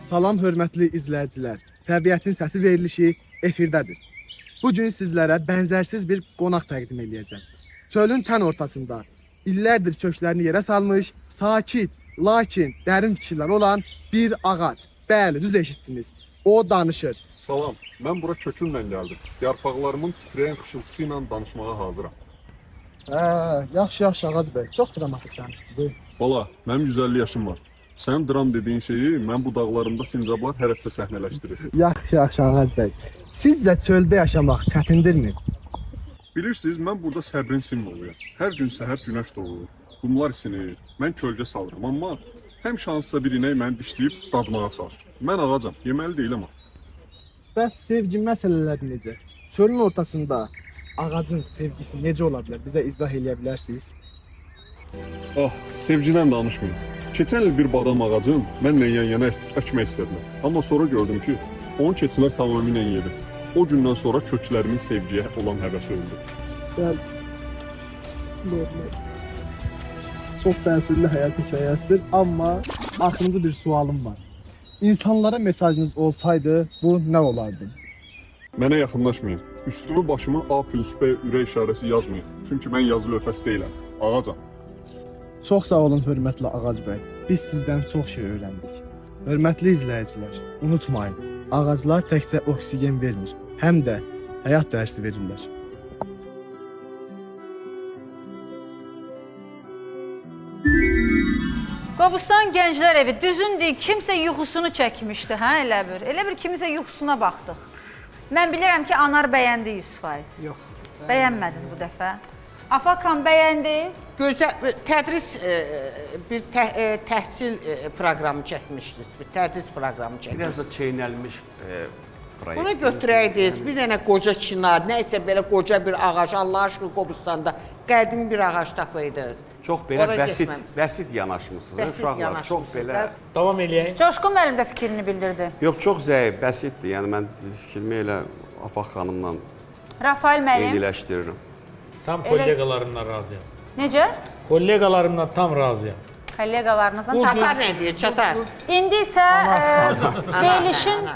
Salam hörmətli izləyicilər. Təbiətin səsi verilişi efirdədir. Bu gün sizlərə bənzərsiz bir qonaq təqdim edəcəm. Çölün tən ortasında illərdir köklərini yerə salmış, sakit, lakin dərin fikirlər olan bir ağac. Bəli, düz eşitdiniz. O danışır. Salam, mən bura kökümlə gəldim. Yarpaqlarımın titrəyən xışıltısı ilə danışmağa hazıram. Yaxşı ağac bəy. Çox dramatik danışdınız. Bala, mənim 150 yaşım var. Sən dram dediyin şeyi mən bu dağlarımda sincablar hər həftə səhnələşdirir. Yaxşı ağac bəy. Sizcə çöldə yaşamaq çətindirmi? Bilirsiniz, mən burada səbrin simvoluyam. Hər gün səhər günəş doğur, qumlar isinir, mən kölgə salıram. Amma həmişə hansısa bir inək məni dişləyib dadmağa çalışır. Mən ağacam, yeməli deyiləm axı. Bəs sevgi məsələləri necə? Çölün ortasında ağacın sevgisi necə ola bilər? Bizə izah edə bilərsiniz? Ah, sevgidən danışmayın. Keçən il bir badam ağacın mənlə yan-yana əkmək istədilər. Amma sonra gördüm ki, onun keçilər tamamilə yedi. O gündən sonra köklərimin sevgiyə olan həvəsi öldü. Çox təsirli həyat hekayəsidir, amma axırıncı bir sualım var. İnsanlara mesajınız olsaydı, bu nə olardı? Mənə yaxınlaşmayın. Üstümü başımı A plus B ürək işarəsi yazmayın. Çünki mən yazı lövhəsi deyiləm, ağacam. Çox sağ olun hörmətli ağac bəy. Biz sizdən çox şey öyrəndik. Hörmətli izləyicilər, unutmayın, ağaclar təkcə oksigen vermir, həm də həyat dərsi verirlər. Qobustan Gənclər Evi düzündür, kimsə yuxusunu çəkmişdi, hə, elə bir kimisə yuxusuna baxdıq. Mən bilirəm ki, Anar bəyəndi 100%. Yox. Bəyənmədiniz bu dəfə. Afakan bəyəndiniz? Gözəl tədris bir təhsil proqramı çəkmişdiniz, bir tədris proqramı çəkmişdiniz. Biraz da çeynəlmiş proyekt. Bunu götürəydiniz, bir dənə qoca çınar, nəysə belə qoca bir ağac, Allah aşkına Qobustanda qədimi bir ağac tapaydınız. Çox belə Ora bəsit yanaşmısınız, Bəsit uşaqlar, çox yanaşmısınız belə. da. Davam eləyək. Coşqun müəllim də fikrini bildirdi. Yox, çox zəif, bəsitdir. Yəni mən fikrimi elə Afaq xanımla Rafael müəllim, eyniləşdirirəm. Tam kollegalarımla razıyam. necə? Kollegalarımla tam razıyam. Kollegalarınızla Çatar nə deyir, çatar. İndi isə verilişin